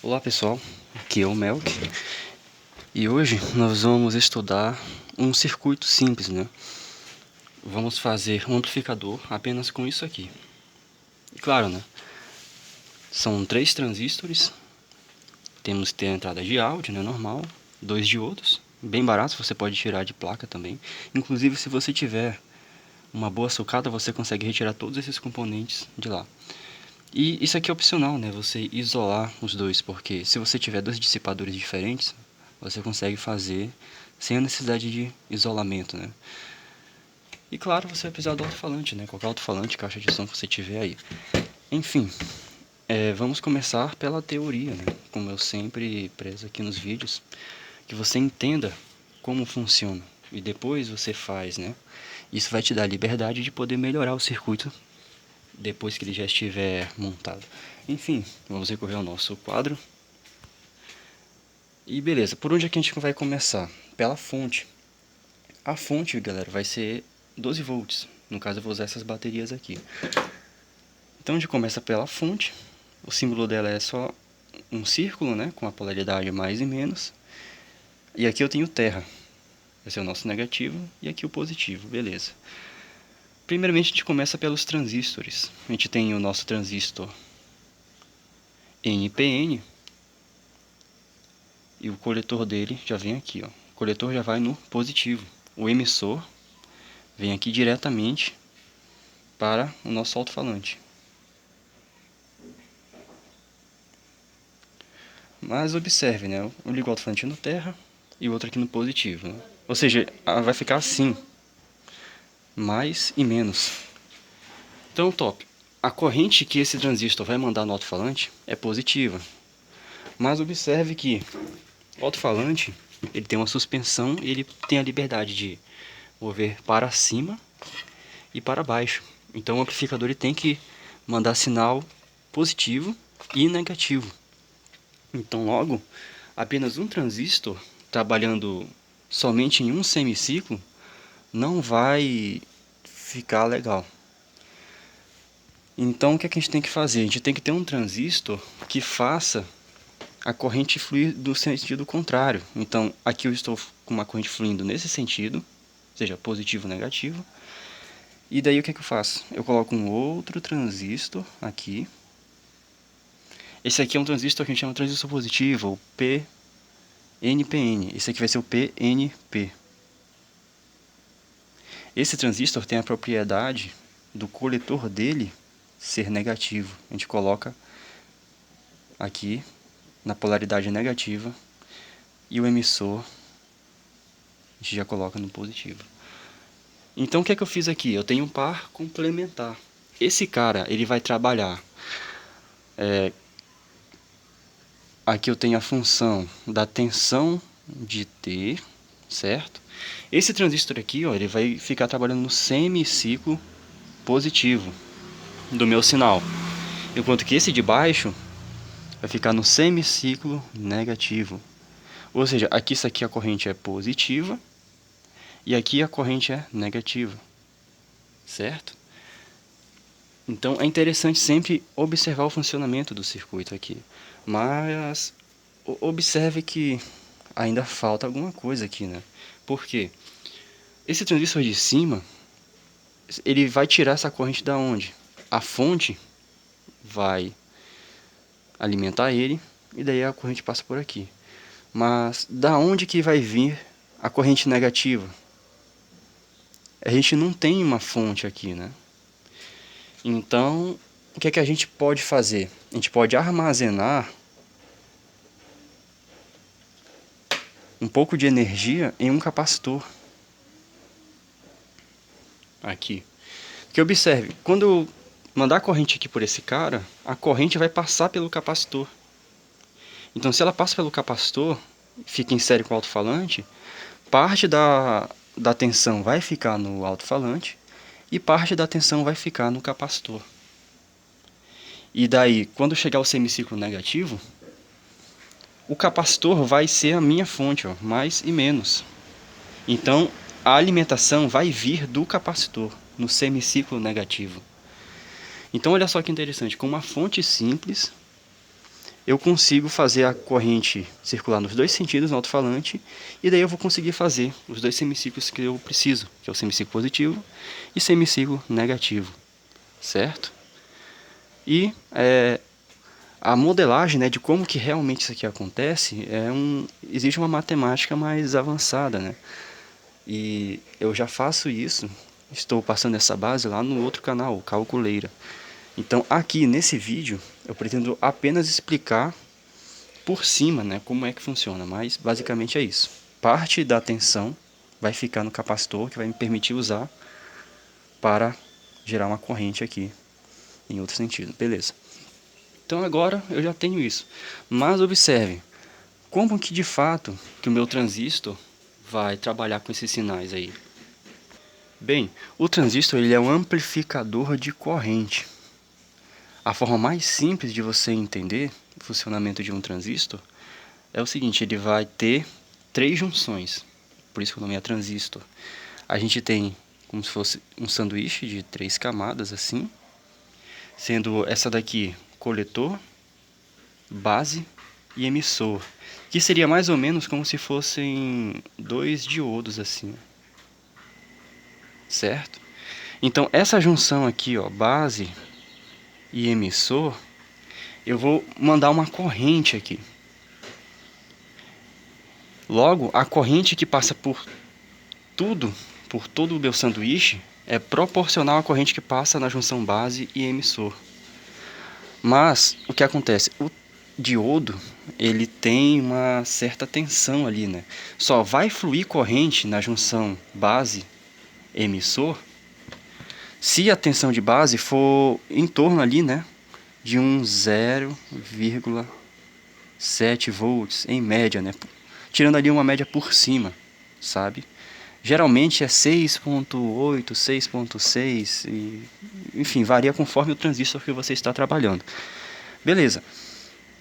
Olá pessoal, aqui é o Melk e hoje nós vamos estudar um circuito simples, né? Vamos fazer um amplificador apenas com isso aqui. E claro, né? São 3 transistores, temos que ter a entrada de áudio, né? Normal, 2 diodos, bem barato, você pode tirar de placa também. Inclusive, se você tiver uma boa sucata, você consegue retirar todos esses componentes de lá. E isso aqui é opcional, né? Você isolar os dois, porque se você tiver 2 dissipadores diferentes, você consegue fazer sem a necessidade de isolamento, né? E claro, você vai precisar do alto-falante, né? Qualquer alto-falante, caixa de som que você tiver aí. Enfim, vamos começar pela teoria, né? Como eu sempre prezo aqui nos vídeos, que você entenda como funciona e depois você faz, né? Isso vai te dar a liberdade de poder melhorar o circuito depois que ele já estiver montado. Enfim, vamos recorrer ao nosso quadro. E beleza, por onde é que a gente vai começar? Pela fonte. A fonte, galera, vai ser 12 volts. No caso, eu vou usar essas baterias aqui. Então, a gente começa pela fonte. O símbolo dela é só um círculo, né, com a polaridade mais e menos. E aqui eu tenho terra. Esse é o nosso negativo e aqui o positivo, beleza. Primeiramente, a gente começa pelos transistores. A gente tem o nosso transistor NPN. E o coletor dele já vem aqui, ó. O coletor já vai no positivo. O emissor vem aqui diretamente para o nosso alto-falante. Mas observe, né? Eu ligo o alto-falante no terra e o outro aqui no positivo, né? Ou seja, vai ficar assim, mais e menos. Então, top. A corrente que esse transistor vai mandar no alto-falante é positiva. Mas observe que o alto-falante ele tem uma suspensão e ele tem a liberdade de mover para cima e para baixo. Então o amplificador ele tem que mandar sinal positivo e negativo. Então logo, apenas um transistor trabalhando somente em um semiciclo não vai ficar legal. Então o que é que a gente tem que fazer? A gente tem que ter um transistor que faça a corrente fluir do sentido contrário. Então aqui eu estou com uma corrente fluindo nesse sentido, seja positivo ou negativo. E daí o que é que eu faço? Eu coloco um outro transistor aqui. Esse aqui é um transistor que a gente chama de transistor positivo, ou PNPN. Esse aqui vai ser o PNP. Esse transistor tem a propriedade do coletor dele ser negativo. A gente coloca aqui na polaridade negativa e o emissor a gente já coloca no positivo. Então o que é que eu fiz aqui? Eu tenho um par complementar. Esse cara ele vai trabalhar aqui eu tenho a função da tensão de T, certo? Esse transistor aqui, ó, ele vai ficar trabalhando no semiciclo positivo do meu sinal, enquanto que esse de baixo vai ficar no semiciclo negativo. Ou seja, aqui isso aqui a corrente é positiva e aqui a corrente é negativa, certo? Então é interessante sempre observar o funcionamento do circuito aqui, mas observe que ainda falta alguma coisa aqui, né? Por quê? Esse transistor de cima, ele vai tirar essa corrente da onde? A fonte vai alimentar ele e daí a corrente passa por aqui. Mas da onde que vai vir a corrente negativa? A gente não tem uma fonte aqui, né? Então, o que é que a gente pode fazer? A gente pode armazenar um pouco de energia em um capacitor. Aqui. Porque observe, quando eu mandar a corrente aqui por esse cara, a corrente vai passar pelo capacitor. Então, se ela passa pelo capacitor, fica em série com o alto-falante, parte da tensão vai ficar no alto-falante e parte da tensão vai ficar no capacitor. E daí, quando chegar ao semiciclo negativo, o capacitor vai ser a minha fonte, ó, mais e menos. Então, a alimentação vai vir do capacitor no semiciclo negativo. Então, olha só que interessante, com uma fonte simples, eu consigo fazer a corrente circular nos dois sentidos no alto-falante, e daí eu vou conseguir fazer os dois semiciclos que eu preciso, que é o semiciclo positivo e semiciclo negativo, certo? E a modelagem, né, de como que realmente isso aqui acontece, existe uma matemática mais avançada, né? E eu já faço isso, estou passando essa base lá no outro canal, o Calculeira. Então aqui nesse vídeo eu pretendo apenas explicar por cima, né, como é que funciona, mas basicamente é isso. Parte da tensão vai ficar no capacitor, que vai me permitir usar para gerar uma corrente aqui, em outro sentido, beleza. Então agora eu já tenho isso, mas observe, como que de fato que o meu transistor vai trabalhar com esses sinais aí? Bem, o transistor ele é um amplificador de corrente. A forma mais simples de você entender o funcionamento de um transistor é o seguinte, ele vai ter três junções, por isso que o nome é transistor. A gente tem como se fosse um sanduíche de 3 camadas assim, sendo essa daqui coletor, base e emissor, que seria mais ou menos como se fossem dois diodos assim, certo? Então essa junção aqui, ó, base e emissor, eu vou mandar uma corrente aqui. Logo, a corrente que passa por todo o meu sanduíche, é proporcional à corrente que passa na junção base e emissor. Mas, o que acontece? O diodo, ele tem uma certa tensão ali, né? Só vai fluir corrente na junção base e emissor se a tensão de base for em torno ali, né, de um 0,7 volts em média, né? Tirando ali uma média por cima, sabe? Geralmente é 6.8, 6.6, enfim, varia conforme o transistor que você está trabalhando. Beleza.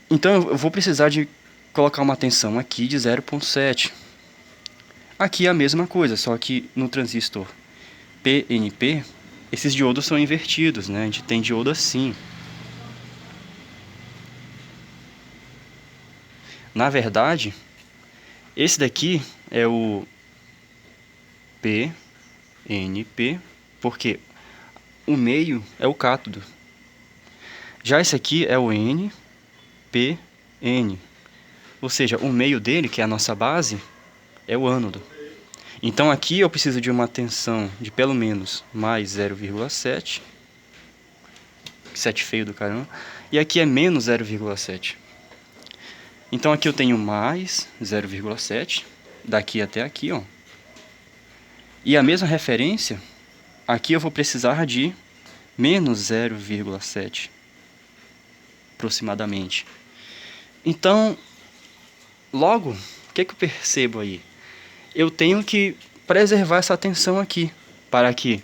Então eu vou precisar de colocar uma tensão aqui de 0.7. Aqui é a mesma coisa, só que no transistor PNP, esses diodos são invertidos, né? A gente tem diodo assim. Na verdade, esse daqui é o PNP, porque o meio é o cátodo. Já esse aqui é o NPN, ou seja, o meio dele, que é a nossa base, é o ânodo. Então aqui eu preciso de uma tensão de pelo menos mais 0,7, 7 feio do caramba, e aqui é menos 0,7. Então aqui eu tenho mais 0,7, daqui até aqui, ó. E a mesma referência, aqui eu vou precisar de menos 0,7, aproximadamente. Então, logo, o que eu percebo aí? Eu tenho que preservar essa tensão aqui, para que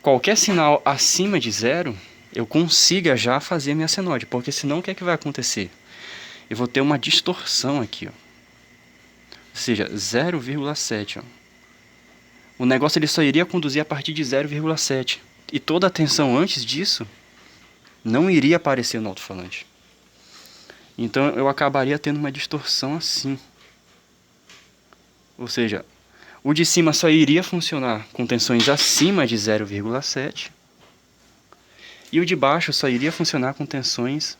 qualquer sinal acima de zero, eu consiga já fazer minha senoide, porque senão o que é que vai acontecer? Eu vou ter uma distorção aqui, ó. Ou seja, 0,7, ó. O negócio ele só iria conduzir a partir de 0,7. E toda a tensão antes disso não iria aparecer no alto-falante. Então eu acabaria tendo uma distorção assim. Ou seja, o de cima só iria funcionar com tensões acima de 0,7. E o de baixo só iria funcionar com tensões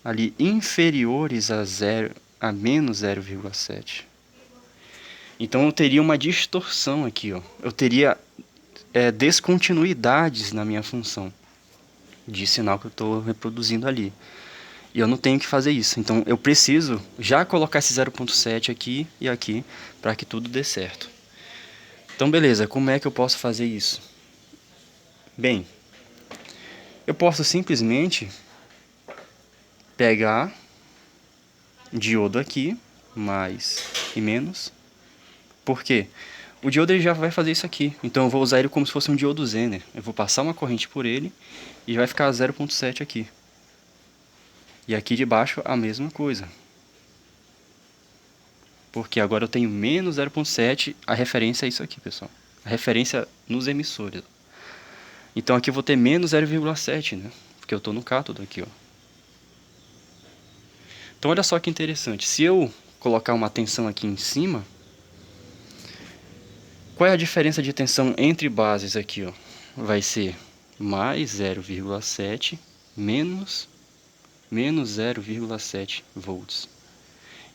ali inferiores a menos 0,7. Então eu teria uma distorção aqui, ó. Eu teria descontinuidades na minha função de sinal que eu estou reproduzindo ali. E eu não tenho que fazer isso. Então eu preciso já colocar esse 0.7 aqui e aqui para que tudo dê certo. Então beleza, como é que eu posso fazer isso? Bem, eu posso simplesmente pegar diodo aqui, mais e menos. Por quê? O diodo ele já vai fazer isso aqui. Então eu vou usar ele como se fosse um diodo Zener. Eu vou passar uma corrente por ele e vai ficar 0.7 aqui. E aqui de baixo a mesma coisa. Porque agora eu tenho menos 0.7, a referência é isso aqui, pessoal. A referência nos emissores. Então aqui eu vou ter menos 0,7, né? Porque eu estou no cátodo aqui, ó. Então olha só que interessante, se eu colocar uma tensão aqui em cima, qual é a diferença de tensão entre bases aqui, ó? Vai ser mais 0,7 menos 0,7 volts.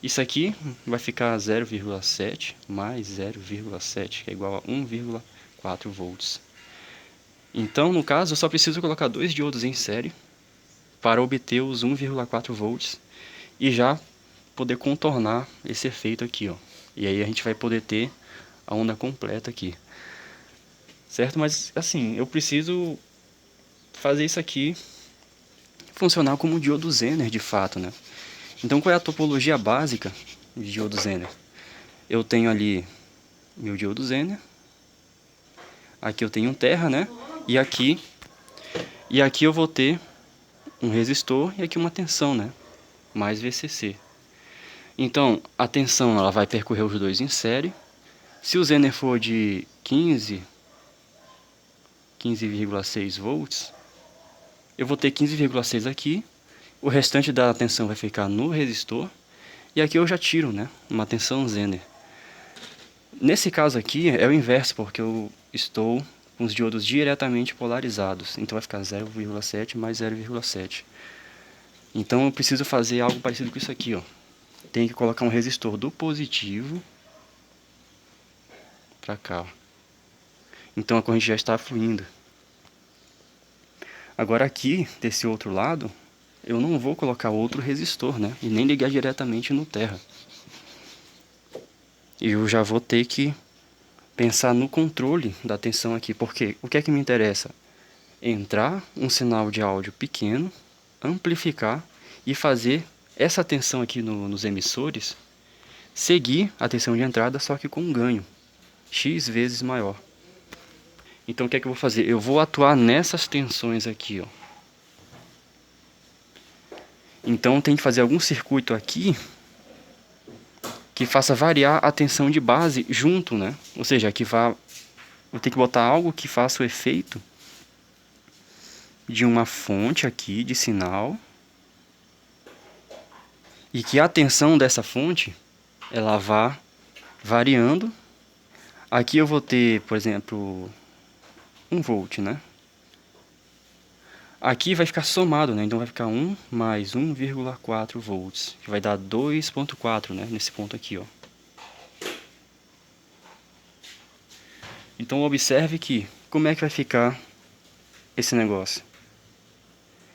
Isso aqui vai ficar 0,7 mais 0,7, que é igual a 1,4 volts. Então, no caso, eu só preciso colocar 2 diodos em série para obter os 1,4 volts e já poder contornar esse efeito aqui, ó. E aí a gente vai poder ter a onda completa aqui. Certo? Mas, assim, eu preciso fazer isso aqui funcionar como um diodo Zener, de fato, né? Então, qual é a topologia básica de diodo Zener? Eu tenho ali meu diodo Zener. Aqui eu tenho um terra, né? E aqui eu vou ter um resistor e aqui uma tensão, né? Mais VCC. Então, a tensão ela vai percorrer os dois em série. Se o Zener for de 15,6 volts, eu vou ter 15,6 aqui. O restante da tensão vai ficar no resistor. E aqui eu já tiro, né? Uma tensão Zener. Nesse caso aqui é o inverso, porque eu estou com os diodos diretamente polarizados. Então vai ficar 0,7 mais 0,7. Então eu preciso fazer algo parecido com isso aqui, ó. Tem que colocar um resistor do positivo para cá, ó. Então a corrente já está fluindo. Agora aqui, desse outro lado, eu não vou colocar outro resistor, né? E nem ligar diretamente no terra. E eu já vou ter que pensar no controle da tensão aqui, porque o que é que me interessa? Entrar um sinal de áudio pequeno, amplificar e fazer essa tensão aqui nos emissores seguir a tensão de entrada, só que com um ganho X vezes maior. Então o que é que eu vou fazer? Eu vou atuar nessas tensões aqui, ó. Então tem que fazer algum circuito aqui que faça variar a tensão de base junto, né? Ou seja, que vá, eu tenho que botar algo que faça o efeito de uma fonte aqui de sinal e que a tensão dessa fonte ela vá variando. Aqui eu vou ter, por exemplo, 1 volt, né? Aqui vai ficar somado, né? Então vai ficar 1 mais 1,4 volts, que vai dar 2,4, né? Nesse ponto aqui, ó. Então observe que, como é que vai ficar esse negócio?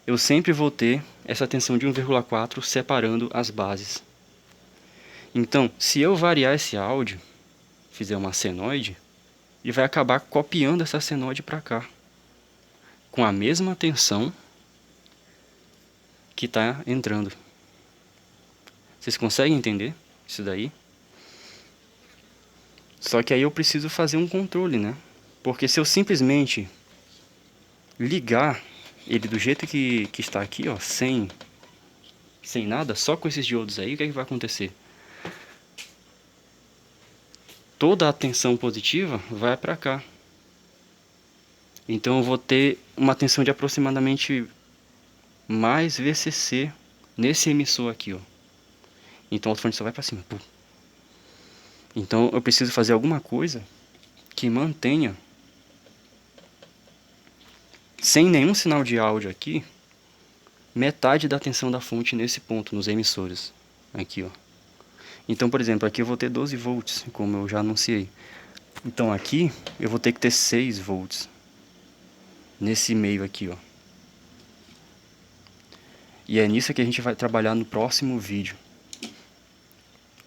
Eu sempre vou ter essa tensão de 1,4 separando as bases. Então, se eu variar esse áudio, fizer uma senoide, ele vai acabar copiando essa senoide para cá, com a mesma tensão que está entrando. Vocês conseguem entender isso daí? Só que aí eu preciso fazer um controle, né? Porque se eu simplesmente ligar ele do jeito que está aqui, ó, sem nada, só com esses diodos aí, o que é que vai acontecer? Toda a tensão positiva vai para cá. Então eu vou ter uma tensão de aproximadamente mais VCC nesse emissor aqui, ó. Então o alto-falante só vai para cima. Pum. Então eu preciso fazer alguma coisa que mantenha, sem nenhum sinal de áudio aqui, metade da tensão da fonte nesse ponto, nos emissores. Aqui, ó. Então, por exemplo, aqui eu vou ter 12 volts, como eu já anunciei. Então aqui eu vou ter que ter 6 volts. Nesse meio aqui, ó. E é nisso que a gente vai trabalhar no próximo vídeo.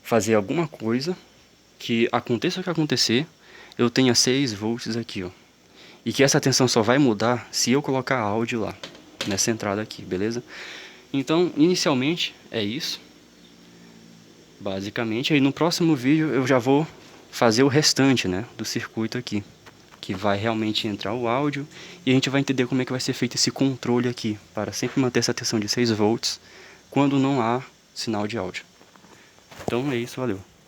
Fazer alguma coisa que aconteça o que acontecer, eu tenha 6 volts aqui, ó. E que essa tensão só vai mudar se eu colocar áudio lá, nessa entrada aqui, beleza? Então, inicialmente, é isso. Basicamente, aí no próximo vídeo eu já vou fazer o restante, né, do circuito aqui, que vai realmente entrar o áudio, e a gente vai entender como é que vai ser feito esse controle aqui, para sempre manter essa tensão de 6 volts, quando não há sinal de áudio. Então é isso, valeu.